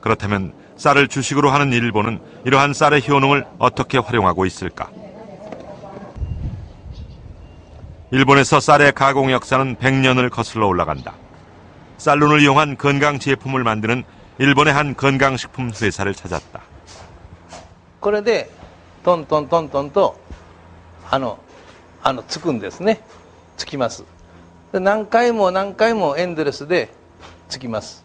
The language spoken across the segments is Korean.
그렇다면 쌀을 주식으로 하는 일본은 이러한 쌀의 효능을 어떻게 활용하고 있을까? 일본에서 쌀의 가공 역사는 100년을 거슬러 올라간다. 쌀룬을 이용한 건강 제품을 만드는 일본의 한 건강식품 회사를 찾았다. これでトントントントンとつくんですね。つきます。何回も何回もエンドレスでつきます。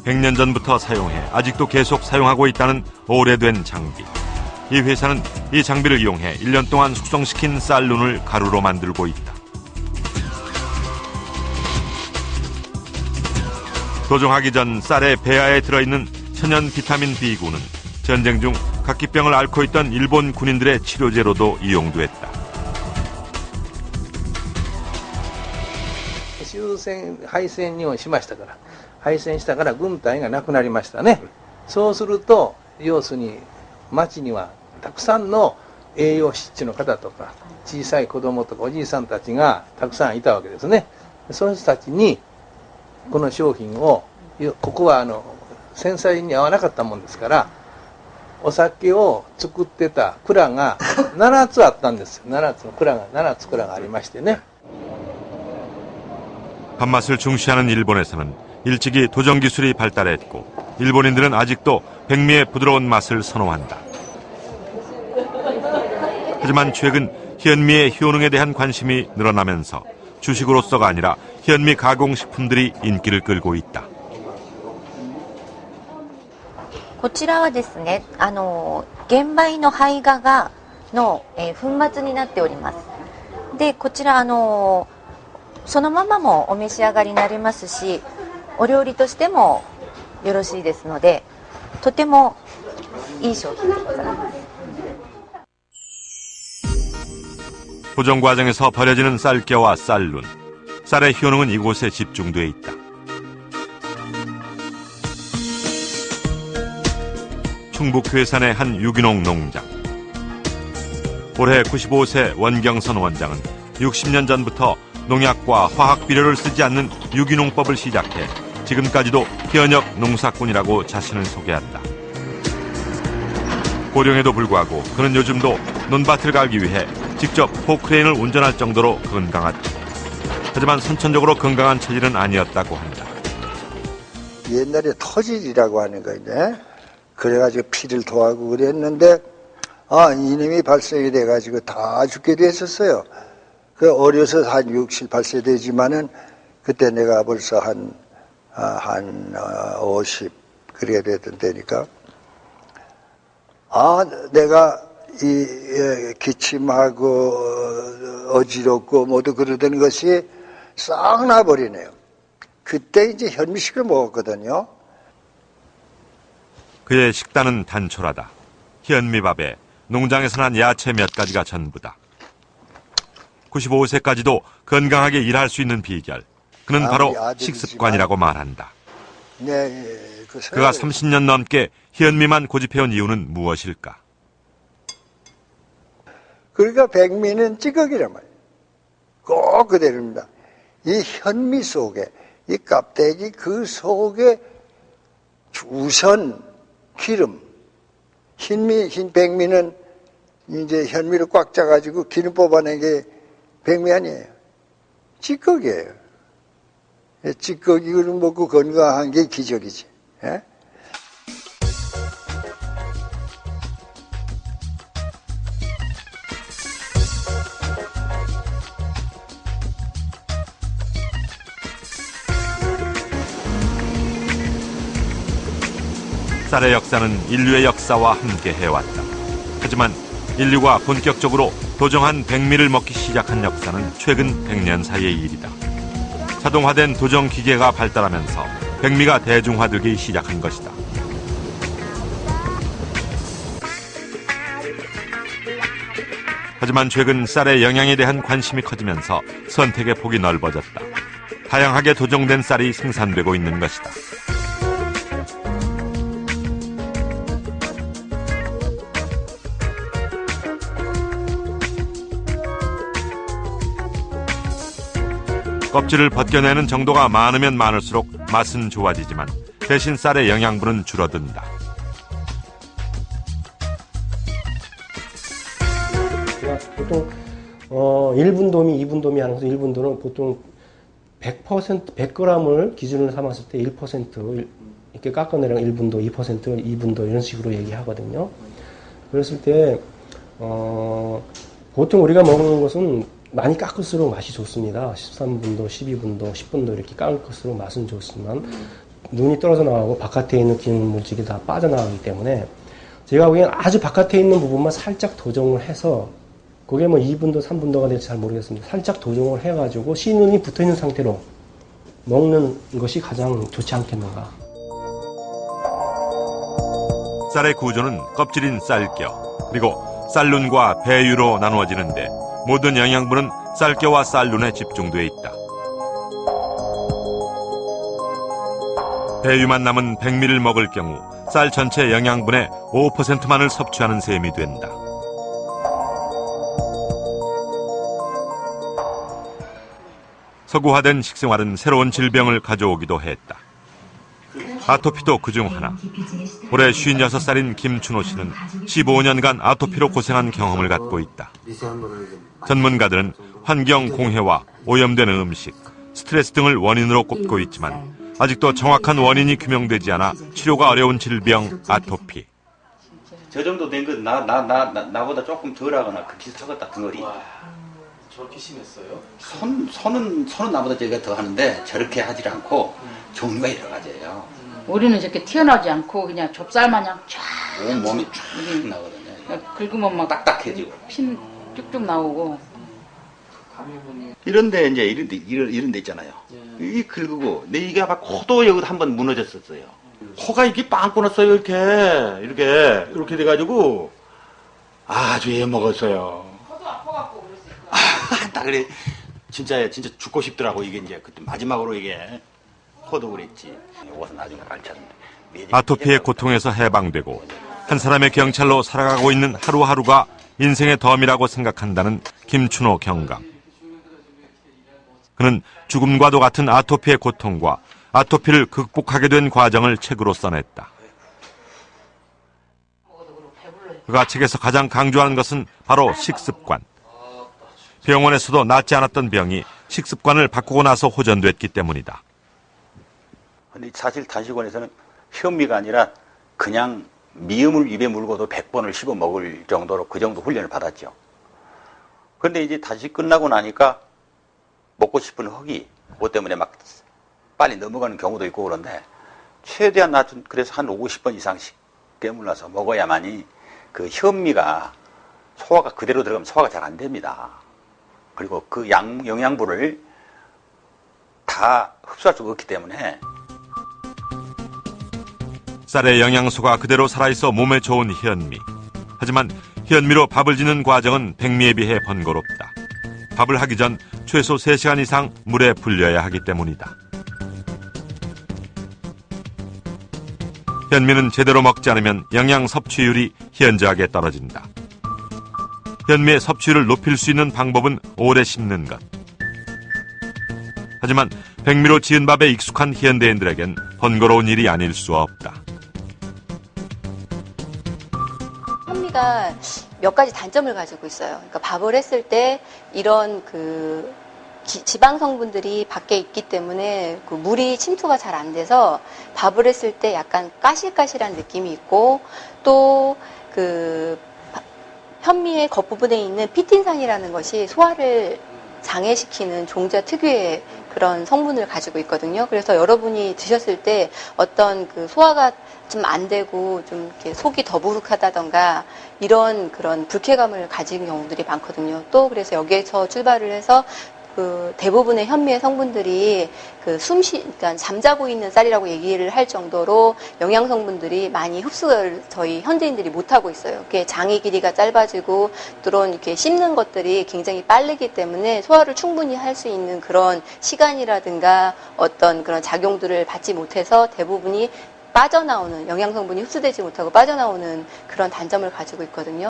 100년 전부터 사용해 아직도 계속 사용하고 있다는 오래된 장비. 이 회사는 이 장비를 이용해 1년 동안 숙성시킨 쌀룬을 가루로 만들고 있다. 도종하기 전 쌀의 배아에 들어있는 천연 비타민 B군은 전쟁 중 각기병을 앓고 있던 일본 군인들의 치료제로도 이용됐다. 終戦敗戦にしましたから敗戦したから軍隊がなくなりましたね。そうすると要するに町にはたくさんの栄養失調の方とか小さい子供とかおじいさんたちがたくさんいたわけですね。そういう人たちにこの商品をここは戦災に合わなかったもんですからお酒を作ってた蔵が7つあったんですよ。7つ蔵がありましてね。 밥맛을 중시하는 일본에서는 일찍이 도정 기술이 발달했고 일본인들은 아직도 백미의 부드러운 맛을 선호한다. 하지만 최근 현미의 효능에 대한 관심이 늘어나면서 주식으로서가 아니라 현미 가공식품들이 인기를 끌고 있다. こちらはですね、玄米の胚芽の粉末になっております。で、こちらそのままもお召し上がりになれますし、お料理としてもよろしいですので、とてもいい商品でございます。 보정 과정에서 버려지는 쌀겨와 쌀룬. 쌀의 효능은 이곳에 집중돼 있다. 충북 괴산의 한 유기농 농장. 올해 95세 원경선 원장은 60년 전부터 농약과 화학 비료를 쓰지 않는 유기농법을 시작해 지금까지도 현역 농사꾼이라고 자신을 소개한다. 고령에도 불구하고 그는 요즘도 논밭을 갈기 위해 직접 포크레인을 운전할 정도로 건강하다. 하지만 선천적으로 건강한 체질은 아니었다고 한다. 옛날에 토질이라고 하는 거인데 그래가지고 피를 토하고 그랬는데 이놈이 발생이 돼가지고 다 죽게 됐었어요. 그 어려서 한 60, 8세 되지만은 그때 내가 벌써 한 50 그렇게 됐던 때니까 내가 이 기침하고 어지럽고 모두 그러던 것이 싹 나버리네요. 그때 이제 현미식을 먹었거든요. 그의 식단은 단촐하다. 현미밥에 농장에서 난 야채 몇 가지가 전부다. 95세까지도 건강하게 일할 수 있는 비결. 그는 바로 식습관이라고 말한다. 그가 30년 넘게 현미만 고집해온 이유는 무엇일까? 그러니까 백미는 찌꺼기란 말이에요. 꼭 그대로입니다. 이 현미 속에, 이 껍데기 그 속에 우선 기름, 흰 백미는 이제 현미를 꽉 짜가지고 기름 뽑아낸 게 백미 아니에요. 찌꺼기예요. 찌꺼기를 먹고 건강한 게 기적이지. 예? 쌀의 역사는 인류의 역사와 함께 해왔다. 하지만 인류가 본격적으로 도정한 백미를 먹기 시작한 역사는 최근 100년 사이의 일이다. 자동화된 도정 기계가 발달하면서 백미가 대중화되기 시작한 것이다. 하지만 최근 쌀의 영양에 대한 관심이 커지면서 선택의 폭이 넓어졌다. 다양하게 도정된 쌀이 생산되고 있는 것이다. 껍질을 벗겨내는 정도가 많으면 많을수록 맛은 좋아지지만 대신 쌀의 영양분은 줄어든다. 보통 1분도미, 2분도미 하는 것은 1분도는 보통 100g을 기준으로 삼았을 때 1% 이렇게 깎아내려 1분도, 2%, 2분도 이런 식으로 얘기하거든요. 그랬을 때 보통 우리가 먹는 것은 많이 깎을수록 맛이 좋습니다. 13분도, 12분도, 10분도 이렇게 깎을수록 맛은 좋지만 눈이 떨어져 나가고 바깥에 있는 기능 물질이 다 빠져나가기 때문에 제가 보기엔 아주 바깥에 있는 부분만 살짝 도정을 해서 그게 뭐 2분도, 3분도가 될지 잘 모르겠습니다. 살짝 도정을 해가지고 씨눈이 붙어있는 상태로 먹는 것이 가장 좋지 않겠는가. 쌀의 구조는 껍질인 쌀겨, 그리고 쌀눈과 배유로 나누어지는데 모든 영양분은 쌀겨와 쌀눈에 집중돼 있다. 배유만 남은 백미를 먹을 경우 쌀 전체 영양분의 5%만을 섭취하는 셈이 된다. 서구화된 식생활은 새로운 질병을 가져오기도 했다. 아토피도 그중 하나. 올해 56살인 김춘호 씨는 15년간 아토피로 고생한 경험을 갖고 있다. 전문가들은 환경 공해와 오염된 음식, 스트레스 등을 원인으로 꼽고 있지만 아직도 정확한 원인이 규명되지 않아 치료가 어려운 질병 아토피. 저 정도 된 건 나보다 조금 덜하거나 그 비슷하겠다 덩어리. 저렇게 심했어요? 손은 나보다 제가 더 하는데 저렇게 하질 않고 종류가 여러 가지예요. 우리는 저렇게 튀어나오지 않고 그냥 좁쌀 마냥 쫙 온 몸이 쫙 나거든요. 긁으면 막 딱딱해지고 핀 쭉쭉 나오고. 이런데 이제 이런 데 있잖아요. 이 긁고 내 이게 아마 코도 여기 한번 무너졌었어요. 코가 이렇게 빵 끊었어요. 이렇게 돼가지고 아주 애 먹었어요. 코도 아파갖고 그랬어요. 딱 그래 진짜 죽고 싶더라고. 이게 이제 그때 마지막으로 이게 코도 그랬지. 이것은 나중에 가르쳤는데 아토피의 고통에서 해방되고 한 사람의 경찰로 살아가고 있는 하루하루가 인생의 덤이라고 생각한다는 김춘호 경감. 그는 죽음과도 같은 아토피의 고통과 아토피를 극복하게 된 과정을 책으로 써냈다. 그가 책에서 가장 강조하는 것은 바로 식습관. 병원에서도 낫지 않았던 병이 식습관을 바꾸고 나서 호전됐기 때문이다. 근데 사실 단식원에서는 현미가 아니라 그냥 미음을 입에 물고도 100번을 씹어 먹을 정도로 그 정도 훈련을 받았죠. 그런데 이제 단식 끝나고 나니까 먹고 싶은 허기, 그것 때문에 막 빨리 넘어가는 경우도 있고 그런데 최대한 낮은 그래서 한 50번 이상씩 깨물러서 먹어야만이 그 현미가 소화가 그대로 들어가면 소화가 잘 안 됩니다. 그리고 그 영양분을 다 흡수할 수가 없기 때문에 쌀의 영양소가 그대로 살아있어 몸에 좋은 현미. 하지만 현미로 밥을 짓는 과정은 백미에 비해 번거롭다. 밥을 하기 전 최소 3시간 이상 물에 불려야 하기 때문이다. 현미는 제대로 먹지 않으면 영양 섭취율이 현저하게 떨어진다. 현미의 섭취율을 높일 수 있는 방법은 오래 씹는 것. 하지만 백미로 지은 밥에 익숙한 현대인들에겐 번거로운 일이 아닐 수 없다. 현미가 몇 가지 단점을 가지고 있어요. 그러니까 밥을 했을 때 이런 그 지방 성분들이 밖에 있기 때문에 그 물이 침투가 잘 안 돼서 밥을 했을 때 약간 까실까실한 느낌이 있고 또 그 현미의 겉부분에 있는 피틴산이라는 것이 소화를 장애시키는 종자 특유의 그런 성분을 가지고 있거든요. 그래서 여러분이 드셨을 때 어떤 그 소화가 좀 안 되고 좀 이렇게 속이 더부룩하다던가 이런 그런 불쾌감을 가진 경우들이 많거든요. 또 그래서 여기에서 출발을 해서 그 대부분의 현미의 성분들이 그 그러니까 잠자고 있는 쌀이라고 얘기를 할 정도로 영양 성분들이 많이 흡수를 저희 현대인들이 못하고 있어요. 그게 장의 길이가 짧아지고 또는 이렇게 씹는 것들이 굉장히 빠르기 때문에 소화를 충분히 할 수 있는 그런 시간이라든가 어떤 그런 작용들을 받지 못해서 대부분이 빠져나오는 영양 성분이 흡수되지 못하고 빠져나오는 그런 단점을 가지고 있거든요.